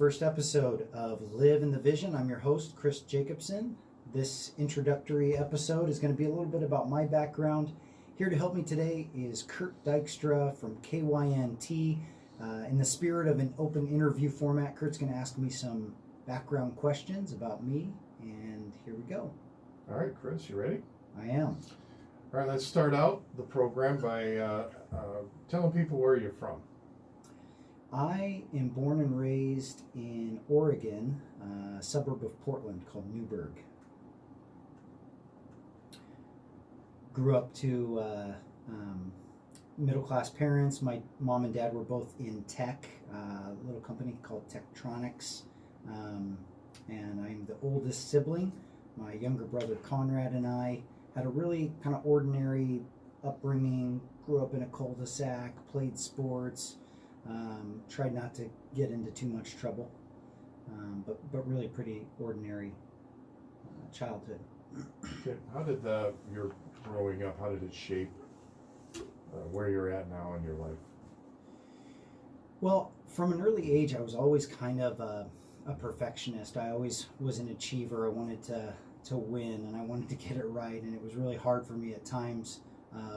first episode of Live in the Vision. I'm your host, Chris Jacobson. This introductory episode is going to be a little bit about my background. Here to help me today is Kurt Dykstra from KYNT. In the spirit of an open interview format, Kurt's going to ask me some background questions about me, and here we go. All right, Chris, you ready? I am. All right, let's start out the program by telling people where you're from. I am born and raised in Oregon, a suburb of Portland called Newburgh. Grew up to middle-class parents. My mom and dad were both in tech, a little company called Tektronix, and I'm the oldest sibling. My younger brother Conrad and I had a really kind of ordinary upbringing, grew up in a cul-de-sac, played sports, tried not to get into too much trouble, but really pretty ordinary childhood. Okay. How did your growing up, how did it shape where you're at now in your life? Well, from an early age, I was always kind of a perfectionist. I always was an achiever. I wanted to win, and I wanted to get it right, and it was really hard for me at times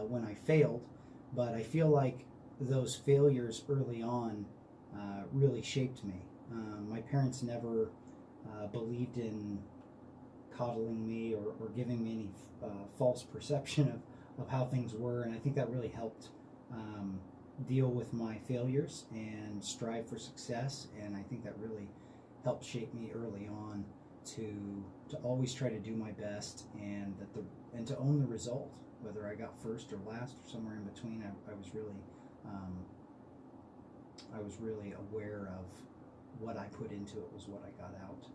when I failed. But I feel like those failures early on really shaped me. My parents never believed in coddling me or giving me any false perception of how things were, and I think that really helped deal with my failures and strive for success, and I think that really helped shape me early on to always try to do my best and to own the result, whether I got first or last or somewhere in between. I was really aware of what I put into it was what I got out.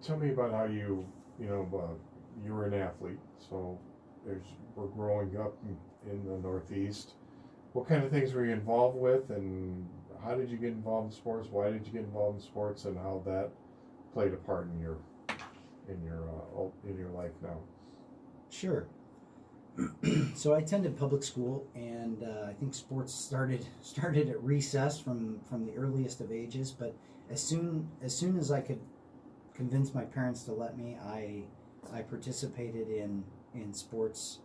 Tell me about how you were an athlete, so we're growing up in the Northeast. What kind of things were you involved with, and how did you get involved in sports? Why did you get involved in sports, and how that played a part in your life now? Sure. So I attended public school, and I think sports started at recess from the earliest of ages. But as soon as I could convince my parents to let me, I participated in sports,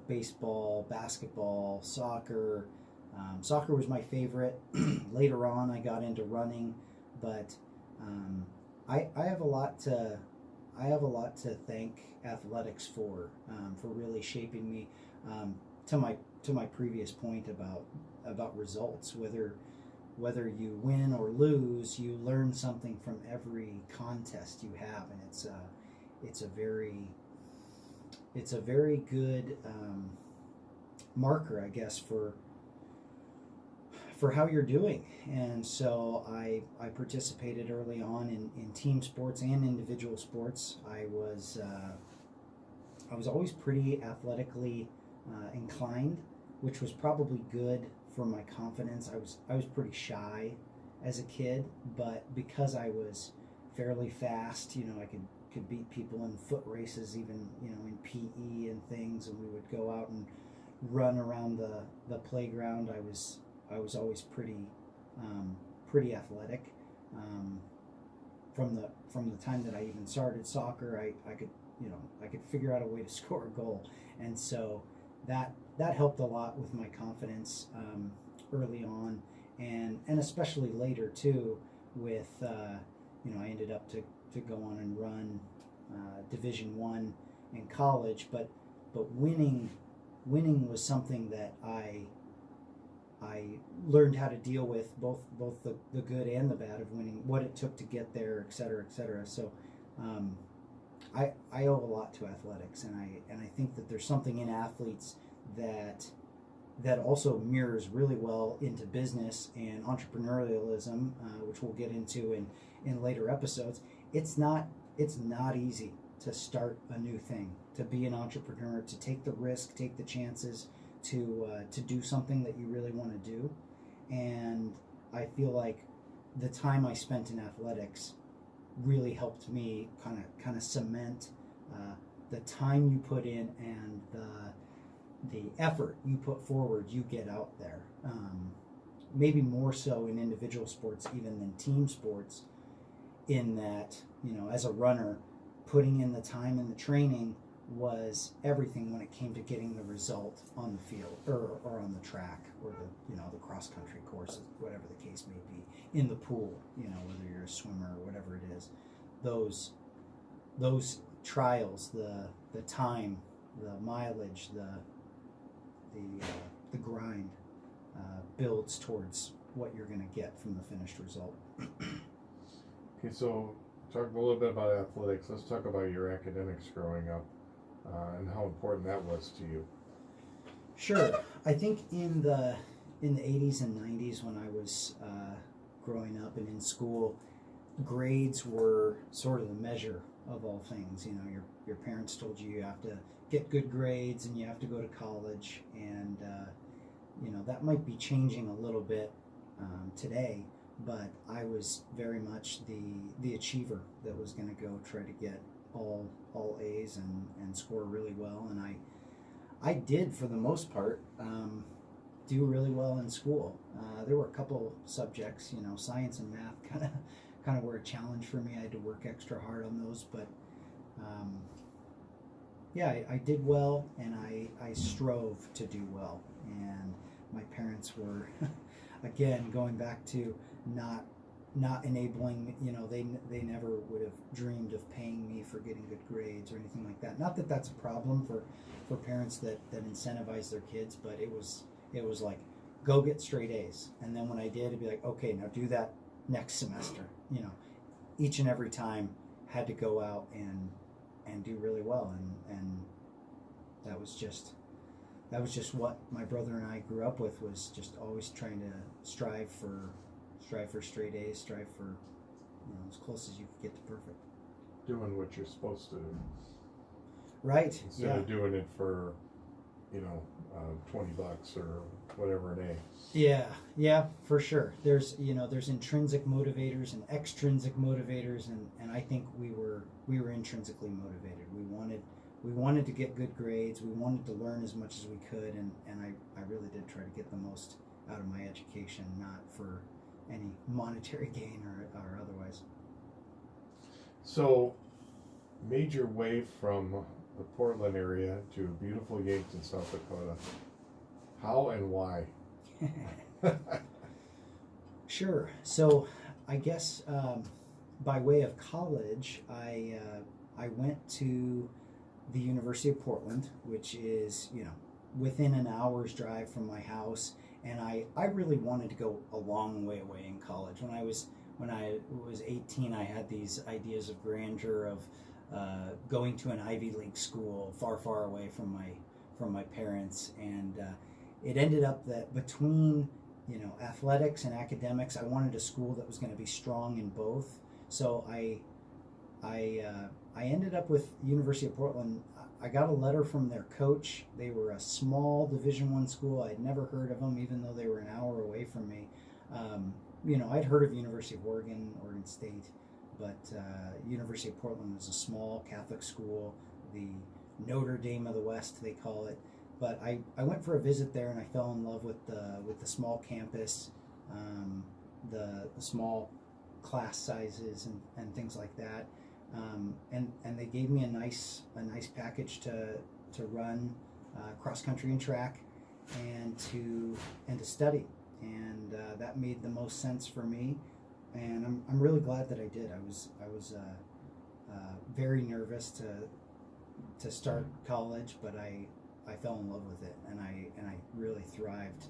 baseball, basketball, soccer. Soccer was my favorite. Later on, I got into running, but I have a lot to thank athletics for really shaping me. To my previous point about results, whether you win or lose, you learn something from every contest you have, and it's a very good marker, I guess, for how you're doing. And so I participated early on in team sports and individual sports. I was always pretty athletically inclined, which was probably good for my confidence. I was pretty shy as a kid, but because I was fairly fast, I could beat people in foot races, even in PE and things, and we would go out and run around the playground. I was always pretty athletic. From the time that I even started soccer, I could figure out a way to score a goal, and so that helped a lot with my confidence early on, and especially later too. With I ended up to go on and run Division I in college, but winning was something that I learned how to deal with, both the good and the bad of winning, what it took to get there, et cetera, et cetera. So I owe a lot to athletics, and I think that there's something in athletes that also mirrors really well into business and entrepreneurialism, which we'll get into in later episodes. It's not easy to start a new thing, to be an entrepreneur, to take the risk, take the chances, to do something that you really want to do. And I feel like the time I spent in athletics really helped me kind of cement the time you put in and the effort you put forward, you get out there. maybe more so in individual sports even than team sports, in that, as a runner, putting in the time and the training was everything when it came to getting the result on the field or on the track or the cross country courses, whatever the case may be, in the pool, whether you're a swimmer or whatever it is. Those trials, the time, the mileage, the grind builds towards what you're going to get from the finished result. Okay, so talk a little bit about athletics. Let's talk about your academics growing up and how important that was to you. Sure. I think in the 80s and 90s, when I was growing up and in school, grades were sort of the measure of all things. Your parents told you have to get good grades and you have to go to college, and that might be changing a little bit today, but I was very much the achiever that was going to go try to get all A's and score really well, and I did, for the most part, do really well in school. There were a couple subjects, science and math kind of were a challenge for me. I had to work extra hard on those, but I did well, and I strove to do well. And my parents were, again, going back to not enabling, they never would have dreamed of paying me for getting good grades or anything like that. Not that that's a problem for parents that incentivize their kids, but it was like, go get straight A's. And then when I did, it'd be like, okay, now do that next semester. Each and every time had to go out and do really well, and that was just what my brother and I grew up with, was just always trying to strive for straight A's, strive for as close as you could get to perfect. Doing what you're supposed to do. Right. Instead of doing it for $20 or whatever an A. Yeah, for sure. There's intrinsic motivators and extrinsic motivators, and I think we were intrinsically motivated. We wanted to get good grades. We wanted to learn as much as we could, and I really did try to get the most out of my education, not for any monetary gain or otherwise. So, made your way from the Portland area to beautiful Yankton, South Dakota. How and why? Sure. So, I guess by way of college, I went to the University of Portland, which is within an hour's drive from my house, and I really wanted to go a long way away in college. When I was 18, I had these ideas of grandeur of going to an Ivy League school far away from my parents, and it ended up that between athletics and academics, I wanted a school that was going to be strong in both. So I ended up with University of Portland. I got a letter from their coach. They were a small Division I school. I'd never heard of them, even though they were an hour away from me. I'd heard of University of Oregon State, but University of Portland was a small Catholic school, the Notre Dame of the West, they call it. But I went for a visit there, and I fell in love with the small campus, the small class sizes and things like that. And they gave me a nice package to run cross country and track and to study, and that made the most sense for me, and I'm really glad that I did. I was very nervous to start college, but I fell in love with it, and I really thrived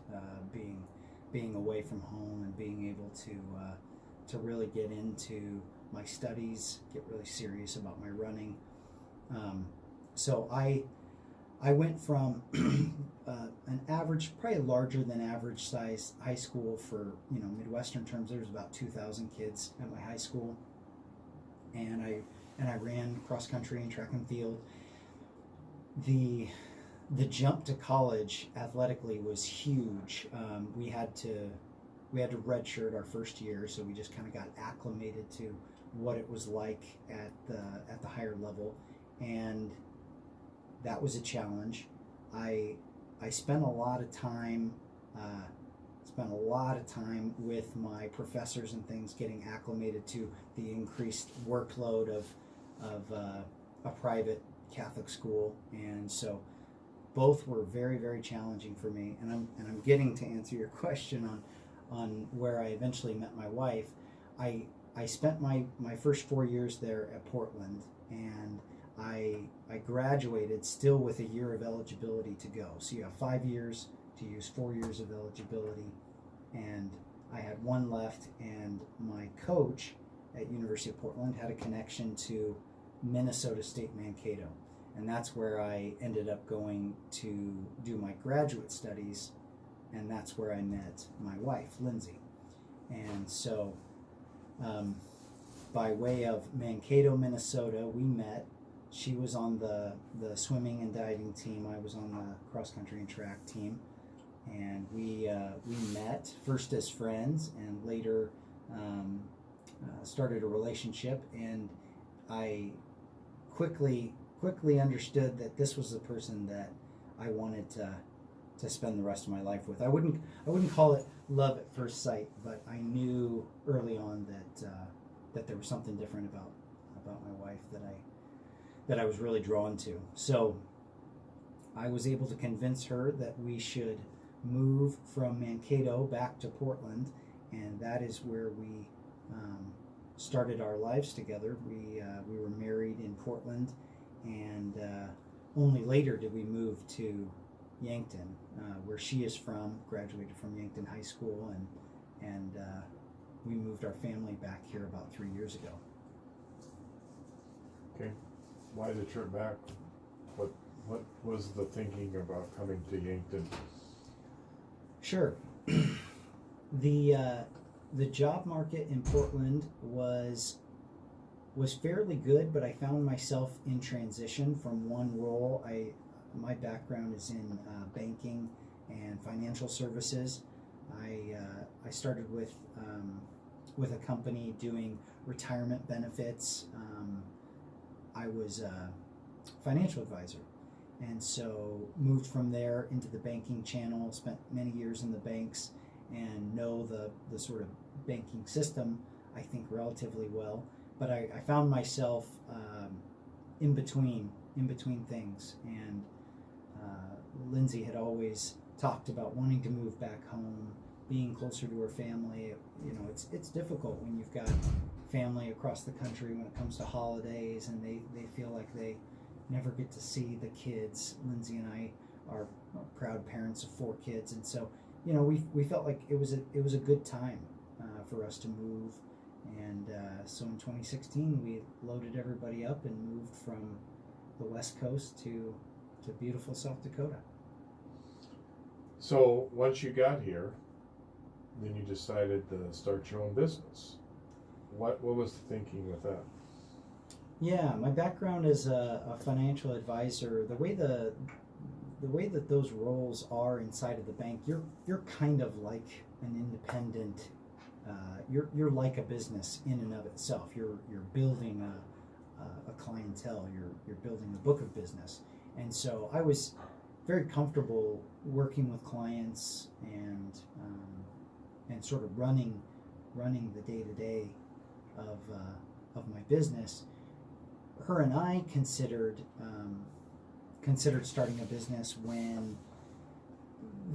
being away from home and being able to really get into my studies, get really serious about my running. So I went from an average, probably larger than average size high school for Midwestern terms. There was about 2,000 kids at my high school, and I ran cross country and track and field. The jump to college athletically was huge. We had to redshirt our first year, so we just kind of got acclimated to what it was like at the higher level, and that was a challenge. I spent a lot of time spent a lot of time with my professors and things, getting acclimated to the increased workload of a private Catholic school, and so both were very, very challenging for me. And I'm getting to answer your question on where I eventually met my wife. I spent my first 4 years there at Portland, and I graduated still with a year of eligibility to go. So you have 5 years to use 4 years of eligibility, and I had one left. And my coach at University of Portland had a connection to Minnesota State Mankato, and that's where I ended up going to do my graduate studies, and that's where I met my wife, Lindsay. And so by way of Mankato, Minnesota, we met. She was on the swimming and diving team. I was on the cross country and track team, and we met first as friends, and later started a relationship. And I quickly understood that this was the person that I wanted to spend the rest of my life with. I wouldn't call it love at first sight, but I knew early on that there was something different about my wife that I was really drawn to. So I was able to convince her that we should move from Mankato back to Portland, and that is where we started our lives together. We were married in Portland, and only later did we move to Yankton, where she is from. Graduated from Yankton High School, and we moved our family back here about 3 years ago. Okay. Why the trip back? What was the thinking about coming to Yankton? Sure. The job market in Portland was fairly good, but I found myself in transition from one role. My background is in banking and financial services. I started with a company doing retirement benefits. I was a financial advisor, and so moved from there into the banking channel. Spent many years in the banks and know the sort of banking system, I think, relatively well. But I found myself in between things, and Lindsay had always talked about wanting to move back home, being closer to her family. You know, it's difficult when you've got family across the country when it comes to holidays, and they feel like they never get to see the kids. Lindsay and I are proud parents of 4 kids, and so, you know, we felt like it was a good time for us to move. And so in 2016 we loaded everybody up and moved from the West Coast to beautiful South Dakota. So once you got here, then you decided to start your own business. What was the thinking with that? Yeah, my background as a financial advisor, the way that those roles are inside of the bank, you're kind of like an independent. You're like a business in and of itself. You're building a clientele. You're building a book of business, and so I was very comfortable working with clients and sort of running the day-to-day of my business. Her and I considered starting a business when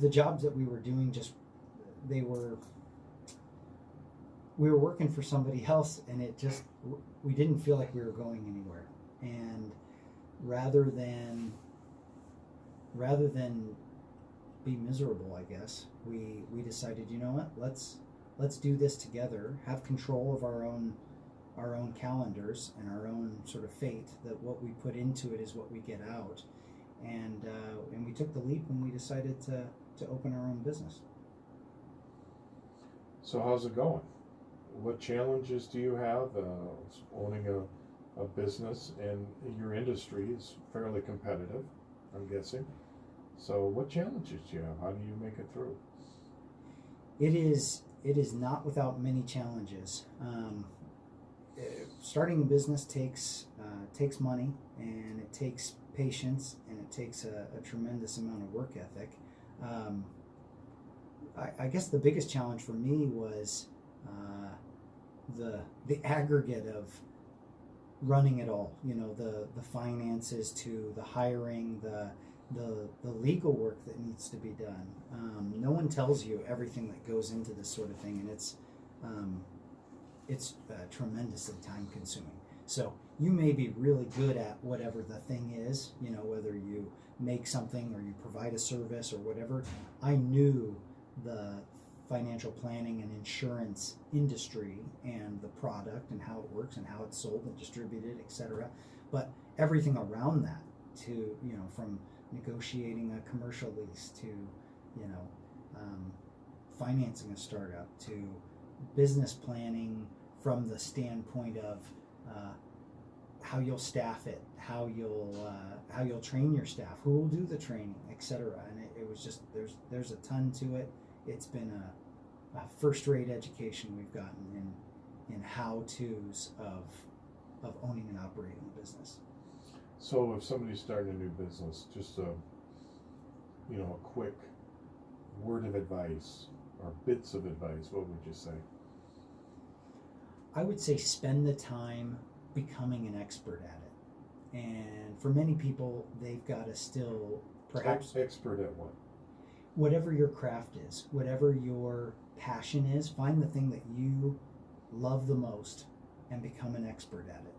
the jobs that we were doing we were working for somebody else, and we didn't feel like we were going anywhere. And rather than be miserable, I guess, we decided, you know what, let's do this together, have control of our own calendars and our own sort of fate, that what we put into it is what we get out. And we took the leap when we decided to open our own business. So how's it going? What challenges do you have owning a business, and your industry is fairly competitive, I'm guessing? So what challenges do you have? How do you make it through? It is not without many challenges. Starting a business takes money, and it takes patience, and it takes a tremendous amount of work ethic. I guess the biggest challenge for me was the aggregate of running it all. The finances to the hiring, the legal work that needs to be done. No one tells you everything that goes into this sort of thing, and it's tremendously time consuming. So you may be really good at whatever the thing is, whether you make something or you provide a service or whatever. I knew the financial planning and insurance industry and the product and how it works and how it's sold and distributed, etc. But everything around that, to from negotiating a commercial lease to financing a startup to business planning from the standpoint of how you'll staff it, how you'll train your staff, who will do the training, etc. And it was just there's a ton to it. It's been a first-rate education we've gotten in how-tos of owning and operating a business. So if somebody's starting a new business, just a quick word of advice or bits of advice, what would you say? I would say spend the time becoming an expert at it. And for many people, they've got to still perhaps... Expert at what? Whatever your craft is, whatever your passion is, find the thing that you love the most and become an expert at it.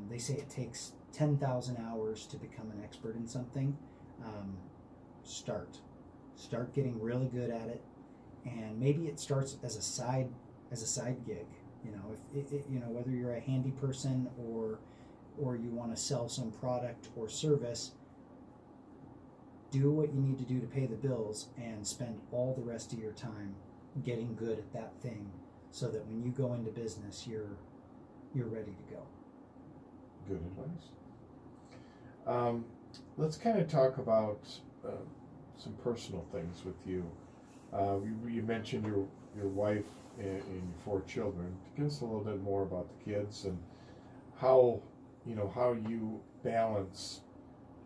They say it takes 10,000 hours to become an expert in something. Start getting really good at it, and maybe it starts as a side gig. If whether you're a handy person or you want to sell some product or service, do what you need to do to pay the bills and spend all the rest of your time getting good at that thing, so that when you go into business, you're ready to go. Good advice. Let's kind of talk about some personal things with you. You mentioned your wife and your 4 children. Give us a little bit more about the kids and how you balance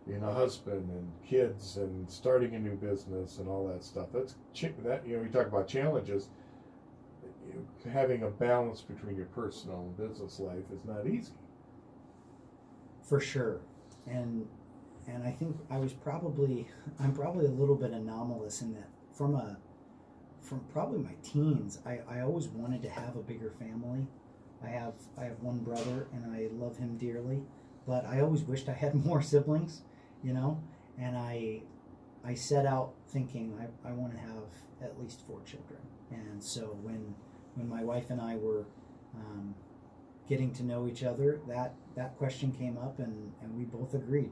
being a husband and kids and starting a new business and all that stuff. You talk about challenges. Having a balance between your personal and business life is not easy. For sure, and I think I'm probably a little bit anomalous in that from probably my teens, I always wanted to have a bigger family. I have one brother and I love him dearly, but I always wished I had more siblings, and I set out thinking I want to have at least 4 children. And so when my wife and I were getting to know each other, that question came up, and we both agreed.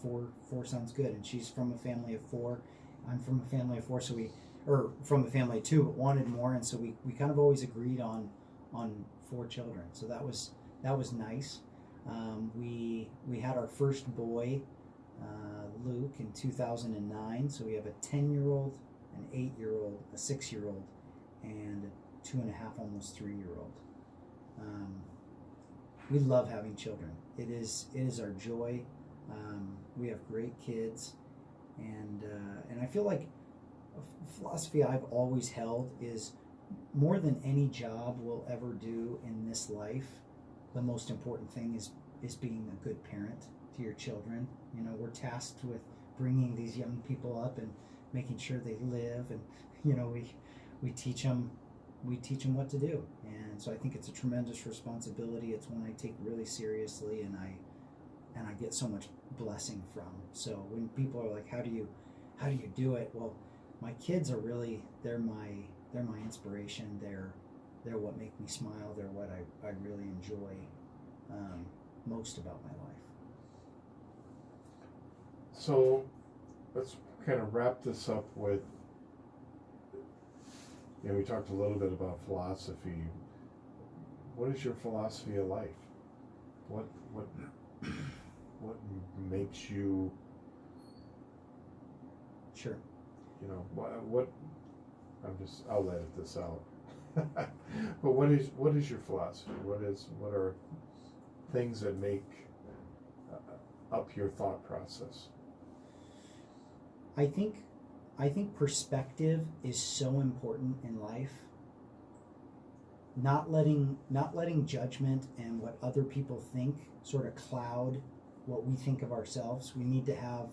4 sounds good. And she's from a family of 4. I'm from a family of 4, from a family of 2, but wanted more, and so we kind of always agreed on 4 children. So that was nice. We had our first boy, Luke, in 2009. So we have a 10-year-old, an 8-year-old, a 6-year-old, and a 2.5, almost 3-year-old. We love having children. It is our joy. We have great kids, and I feel like a philosophy I've always held is, more than any job we'll ever do in this life, the most important thing is being a good parent to your children. We're tasked with bringing these young people up and making sure they live, and we teach them what to do. And so I think it's a tremendous responsibility. It's one I take really seriously, and I get so much blessing from. So when people are like, how do you do it? Well, my kids are really, they're my inspiration. They're what make me smile. They're what I really enjoy most about my life. So let's kind of wrap this up with, we talked a little bit about philosophy. What is your philosophy of life? What makes you? Sure. What? I'll let this out. But what is your philosophy? What are things that make up your thought process? I think I think perspective is so important in life. Not letting judgment and what other people think sort of cloud what we think of ourselves. We need to have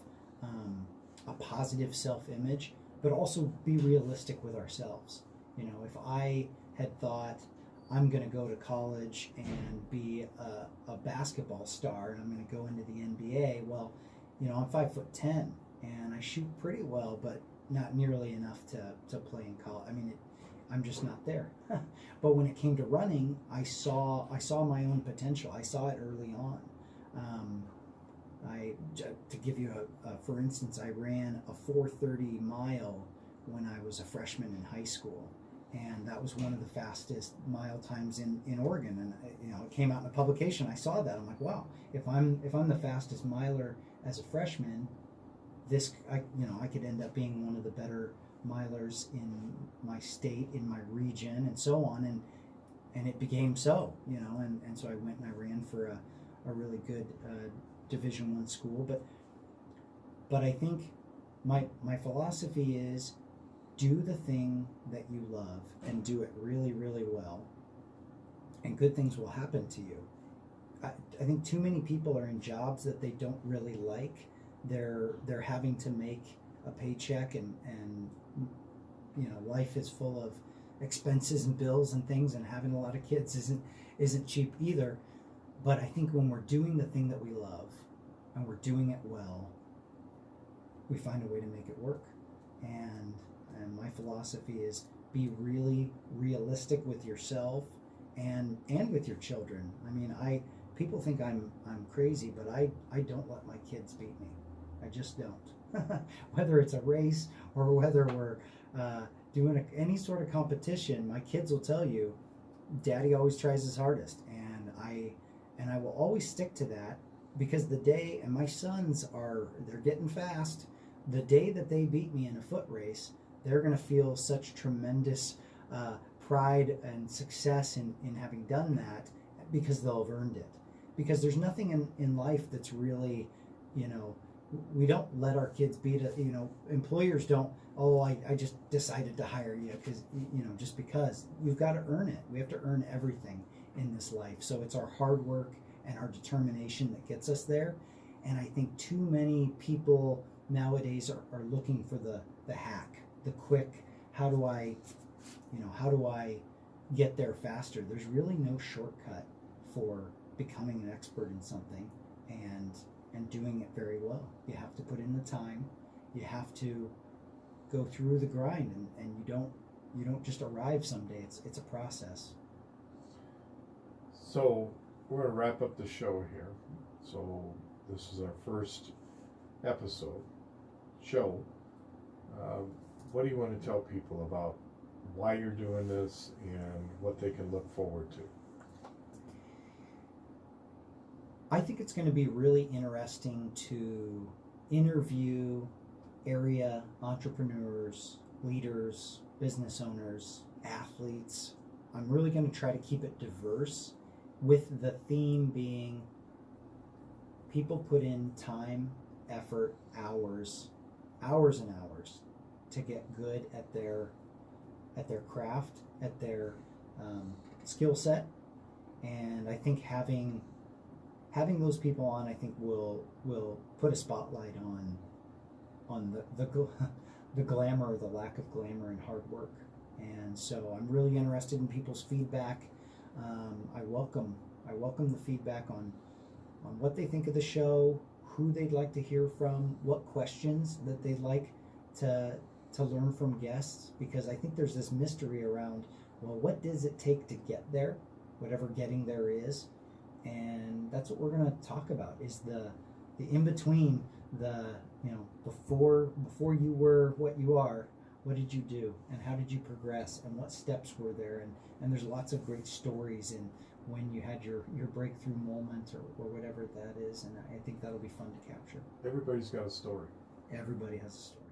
a positive self-image, but also be realistic with ourselves. You know, if I had thought I'm going to go to college and be a basketball star and I'm going to go into the NBA, well, you know, I'm 5'10" and I shoot pretty well, but not nearly enough to play in college. I mean, I'm just not there. But when it came to running, I saw my own potential. I saw it early on. To give you for instance, I ran a 4:30 mile when I was a freshman in high school, and that was one of the fastest mile times in Oregon. And you know, it came out in a publication. I saw that. I'm like, wow, if I'm the fastest miler as a freshman, I could end up being one of the better milers in my state, in my region, and so on. And it became so, you know, and so I went and I ran for a really good Division I school. But I think my philosophy is do the thing that you love and do it really, really well, and good things will happen to you. I think too many people are in jobs that they don't really like. They're having to make a paycheck, and you know, life is full of expenses and bills and things, and having a lot of kids isn't cheap either. But I think when we're doing the thing that we love and we're doing it well, we find a way to make it work. And my philosophy is be really realistic with yourself and with your children. I mean, people think I'm crazy, but I don't let my kids beat me. I just don't. Whether it's a race or whether we're doing any sort of competition, my kids will tell you, Daddy always tries his hardest, and I will always stick to that, because the day, and my sons they're getting fast, the day that they beat me in a foot race, they're going to feel such tremendous pride and success in having done that, because they'll have earned it. Because there's nothing in life that's really, you know, we don't let our kids beat it. You know, employers don't, I just decided to hire you because, you know, just because. You've got to earn it. We have to earn everything in this life. So it's our hard work and our determination that gets us there. And I think too many people nowadays are looking for the hack, the quick, how do I get there faster? There's really no shortcut for becoming an expert in something and doing it very well. You have to put in the time. You have to go through the grind, and you don't just arrive someday. It's a process. So we're going to wrap up the show here. So this is our first show. What do you want to tell people about why you're doing this and what they can look forward to? I think it's going to be really interesting to interview area entrepreneurs, leaders, business owners, athletes. I'm really going to try to keep it diverse, with the theme being people put in time, effort, hours and hours to get good at their craft, at their skill set. And I think having those people on, I think will put a spotlight on the glamour or the lack of glamour and hard work. And so I'm really interested in people's feedback. I welcome the feedback on what they think of the show, who they'd like to hear from, what questions that they'd like to learn from guests, because I think there's this mystery around, well, what does it take to get there, whatever getting there is. And that's what we're going to talk about, is the in between, before you were what you are, what did you do, and how did you progress, and what steps were there, and there's lots of great stories in when you had your breakthrough moment or whatever that is, and I think that'll be fun to capture. Everybody's got a story. Everybody has a story.